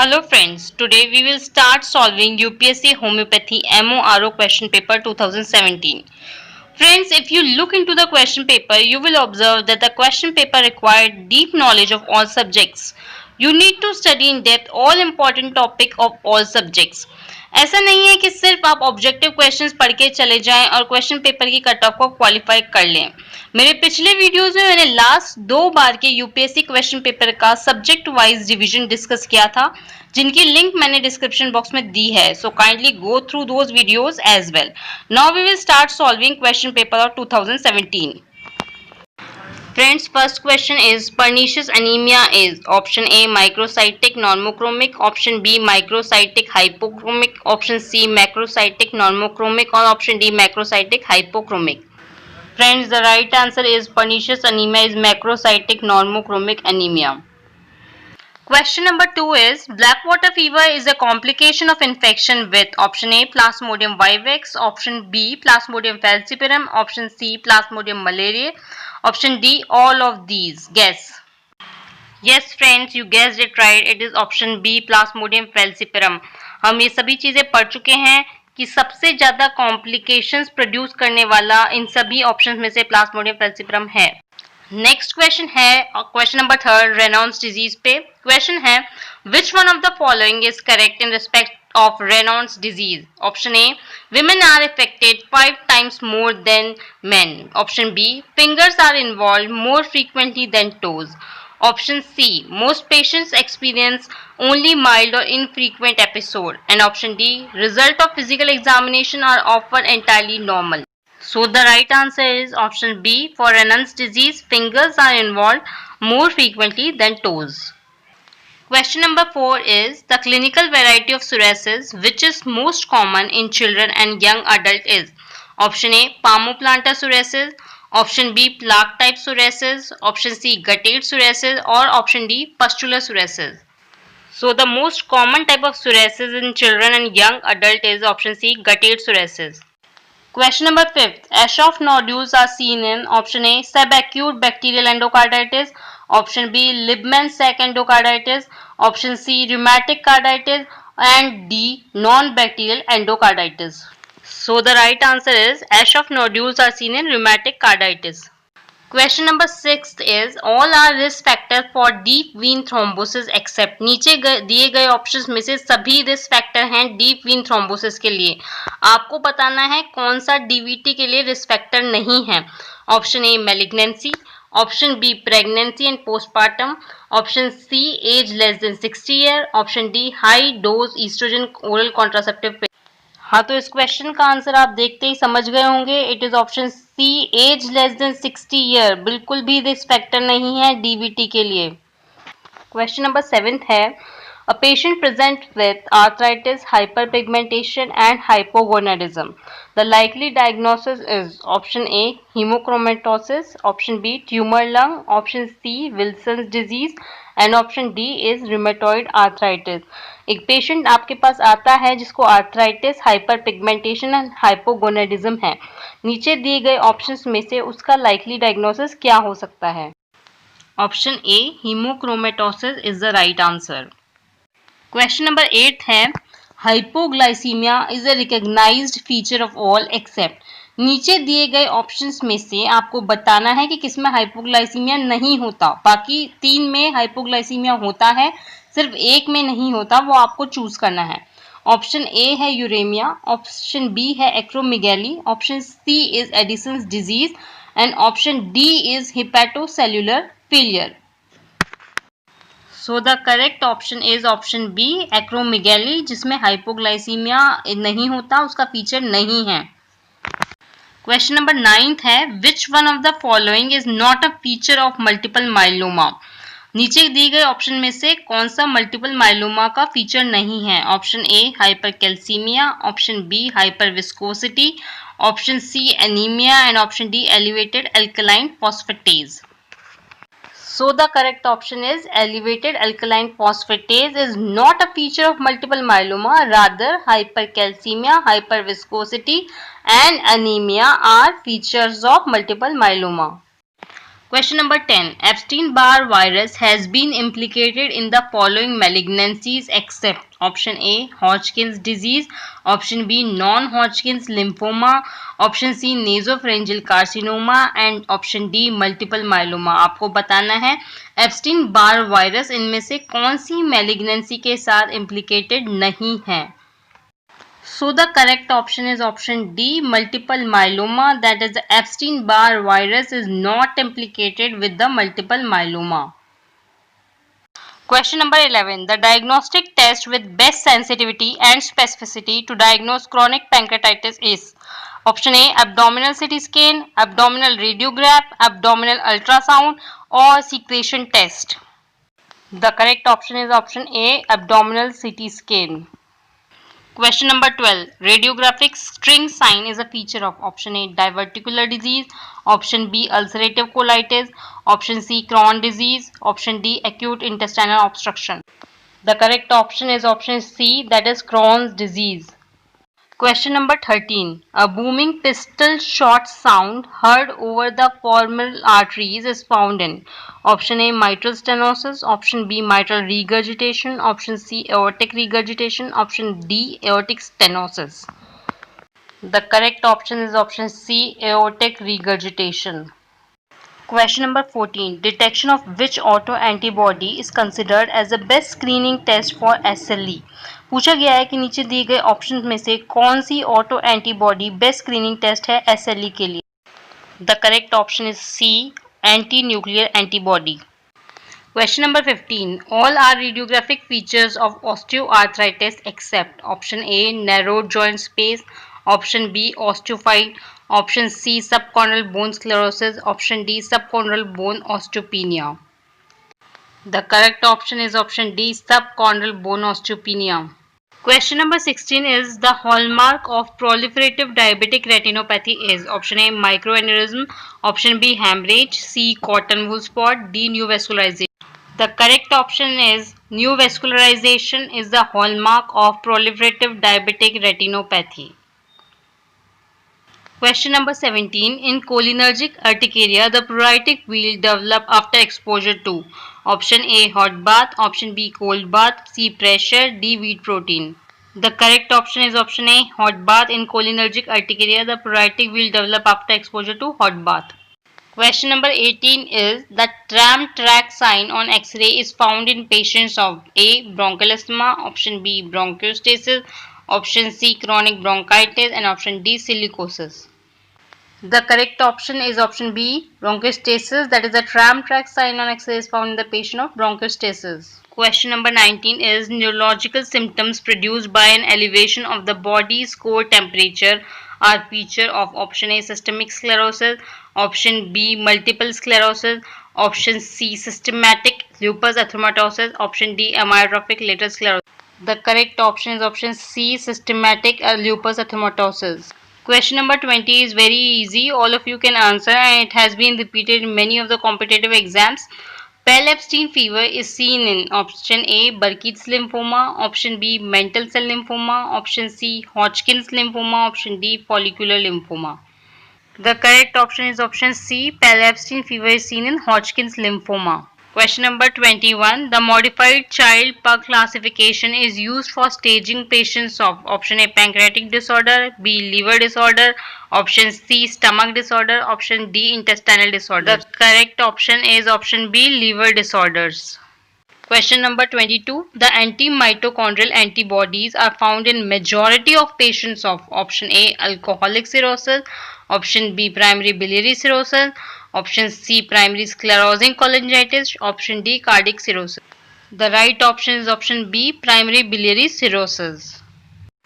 Hello friends, today we will start solving UPSC Homeopathy MORO question paper 2017. Friends, if you look into the question paper, you will observe that the question paper required deep knowledge of all subjects. You need to study in depth all important topic of all subjects. ऐसा नहीं है कि सिर्फ आप objective questions पढ़ के चले जाएं और क्वेश्चन पेपर की कट ऑफ को क्वालिफाई कर लें। मेरे पिछले वीडियोस में मैंने लास्ट 2 बार के यूपीएससी क्वेश्चन पेपर का सब्जेक्ट वाइज डिवीजन डिस्कस किया था, जिनकी लिंक मैंने डिस्क्रिप्शन बॉक्स में दी है, so kindly go through those videos as well. Now we will start solving question paper of 2017. Friends, first question is pernicious anemia is option A microcytic normochromic, option B microcytic hypochromic, option C macrocytic normochromic or option D macrocytic hypochromic. Friends, the right answer is pernicious anemia is macrocytic normochromic anemia. Question number 2 is black water fever is a complication of infection with option A Plasmodium vivax, option B Plasmodium falciparum, option C Plasmodium malariae, option D all of these. Guess. Yes friends, you guessed it right. It is option B Plasmodium falciparum. हम ये सभी चीजें पढ़ चुके हैं कि सबसे ज्यादा कॉम्प्लिकेशंस प्रोड्यूस करने वाला इन सभी ऑप्शंस में से प्लाज्मोडियम falciparum है। नेक्स्ट क्वेश्चन है क्वेश्चन नंबर 3 रेनॉल्ड्स डिजीज पे। क्वेश्चन है which one of the following is correct in respect of Reynolds disease. Option A women are affected 5 times more than men. Option B fingers are involved more frequently than toes. Option C most patients experience only mild or infrequent episode. And option D result of physical examination are often entirely normal. So the right answer is option B. For Raynaud's disease, fingers are involved more frequently than toes. Question number 4 is the clinical variety of psoriasis which is most common in children and young adult is option A palmoplantar psoriasis, option B plaque type psoriasis, option C guttate psoriasis or option D pustular psoriasis. So the most common type of psoriasis in children and young adult is option C guttate psoriasis. Question number 5. Aschoff nodules are seen in option A subacute bacterial endocarditis, option B Libman-Sack endocarditis, option C rheumatic carditis and D non-bacterial endocarditis. So the right answer is Aschoff nodules are seen in rheumatic carditis. Question number 6 is all are risk factor for deep vein thrombosis except नीचे दिए गए options में से सभी risk factor हैं deep vein thrombosis के लिए। आपको बताना है कौन सा डीवीटी के लिए रिस्क फैक्टर नहीं है। Option A malignancy, option B pregnancy and postpartum, option C age less than 60 year, option D high dose estrogen oral contraceptive. हाँ, तो इस क्वेश्चन का आंसर आप देखते ही समझ गए होंगे। It is option C age less than 60 year, बिल्कुल भी रिस्क फैक्टर नहीं है डीवीटी के लिए। क्वेश्चन नंबर 7 है a patient present with arthritis hyperpigmentation and hypogonadism the likely diagnosis is option A haemochromatosis, option B tumour lung, option C Wilson's disease and option D is rheumatoid arthritis. एक patient आपके पास आता है जिसको arthritis hyperpigmentation and hypogonadism है। नीचे दिए गए ऑप्शंस में से उसका लाइकली डायग्नोसिस क्या हो सकता है। Option A haemochromatosis is the right answer. Question number 8 है hypoglycaemia is a recognised feature of all except. नीचे दिए गए ऑप्शंस में से आपको बताना है कि किसमें हाइपोग्लाइसीमिया नहीं होता। बाकी 3 में हाइपोग्लाइसीमिया होता है, सिर्फ एक में नहीं होता, वो आपको चूज करना है। ऑप्शन ए है यूरेमिया, ऑप्शन बी है acromegaly, option C is Addison's disease and option D is hepatocellular failure. So the correct option is option B acromegaly, जिसमें हाइपोग्लाइसीमिया नहीं होता, उसका फीचर नहीं है। क्वेश्चन नंबर 9 है which one of the following is not a feature of multiple myeloma. नीचे दिए गए ऑप्शन में से कौन सा मल्टीपल माइलोमा का फीचर नहीं है। Option A hypercalcaemia, option B hyperviscosity, option C anaemia and option D elevated alkaline phosphatase. So the correct option is elevated alkaline phosphatase is not a feature of multiple myeloma, rather hypercalcemia, hyperviscosity and anemia are features of multiple myeloma. Question number 10. Epstein-Barr virus has been implicated in the following malignancies except option A. Hodgkin's disease, option B. non-Hodgkin's lymphoma, option C. nasopharyngeal carcinoma and option D. multiple myeloma. आपको बताना है Epstein Barr virus इनमें से कौन सी malignancy के साथ implicated नहीं है. So the correct option is option D, multiple myeloma, that is the Epstein-Barr virus is not implicated with the multiple myeloma. Question number 11. The diagnostic test with best sensitivity and specificity to diagnose chronic pancreatitis is option A, abdominal CT scan, abdominal radiograph, abdominal ultrasound or secretion test. The correct option is option A, abdominal CT scan. Question number 12. Radiographic string sign is a feature of option A. diverticular disease, option B. ulcerative colitis, option C. Crohn disease, option D. acute intestinal obstruction. The correct option is option C, that is Crohn's disease. Question number 13. A booming pistol shot sound heard over the femoral arteries is found in option A. mitral stenosis, option B. mitral regurgitation, option C. aortic regurgitation, option D. aortic stenosis. The correct option is option C. aortic regurgitation. Question number 14. Detection of which autoantibody is considered as the best screening test for SLE. पूछा गया है कि नीचे दिए गए option में से कौन सी auto antibody best screening test है SLE के लिए. The correct option is C, anti nuclear antibody. Question number 15. All are radiographic features of osteoarthritis except option A. narrowed joint space, option B. osteophyte, option C. subchondral bone sclerosis, option D. subchondral bone osteopenia. The correct option is option D. subchondral bone osteopenia. Question number 16 is the hallmark of proliferative diabetic retinopathy is option A. microaneurysm, option B. hemorrhage, C. cotton wool spot, D. new vascularization. The correct option is new vascularization is the hallmark of proliferative diabetic retinopathy. Question number 17. In cholinergic urticaria, the pruritic wheal develop after exposure to option A. hot bath, option B. cold bath, C. pressure, D. wheat protein. The correct option is option A. hot bath. In cholinergic urticaria, the pruritic wheal develop after exposure to hot bath. Question number 18 is the tram track sign on X-ray is found in patients of A. bronchial asthma, option B. bronchostasis, option C. chronic bronchitis and option D. silicosis. The correct option is option B. bronchostasis, that is the tram track sign on X-ray is found in the patient of bronchostasis. Question number 19 is neurological symptoms produced by an elevation of the body's core temperature are feature of option A. systemic sclerosis, option B. multiple sclerosis, option C. systematic lupus erythematosus, option D. amyotrophic lateral sclerosis. The correct option is option C. systematic lupus erythematosus. Question number 20 is very easy. All of you can answer and it has been repeated in many of the competitive exams. Pale-Epstein fever is seen in option A. Burkitt's lymphoma, option B. mantle cell lymphoma, option C. Hodgkin's lymphoma, option D. follicular lymphoma. The correct option is option C. Pale-Epstein fever is seen in Hodgkin's lymphoma. Question number 21. The modified child pug classification is used for staging patients of option A. pancreatic disorder, B. liver disorder, option C. stomach disorder, option D. intestinal disorder. The correct option is option B. liver disorders. Question number 22. The anti-mitochondrial antibodies are found in majority of patients of option A. alcoholic cirrhosis, option B. primary biliary cirrhosis, option C. primary sclerosing cholangitis, option D. cardiac cirrhosis. The right option is option B. primary biliary cirrhosis.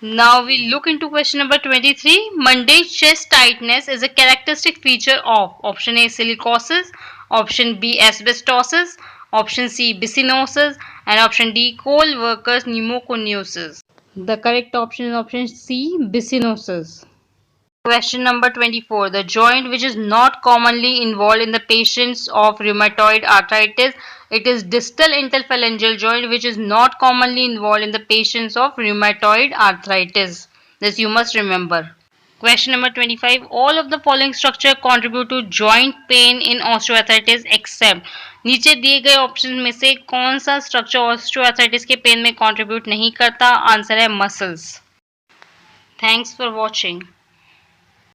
Now we look into question number 23. Monday chest tightness is a characteristic feature of option A. silicosis, option B. asbestosis, option C. bicynosis and option D. coal workers pneumoconiosis. The correct option is option C. bicynosis. Question number 24. The joint which is not commonly involved in the patients of rheumatoid arthritis, it is distal interphalangeal joint which is not commonly involved in the patients of rheumatoid arthritis. This you must remember. Question number 25. All of the following structure contribute to joint pain in osteoarthritis except. नीचे दिए गए option में से कौन सा structure osteoarthritis के pen में contribute नहीं करता? आंसर है मसल्स। Thanks for watching.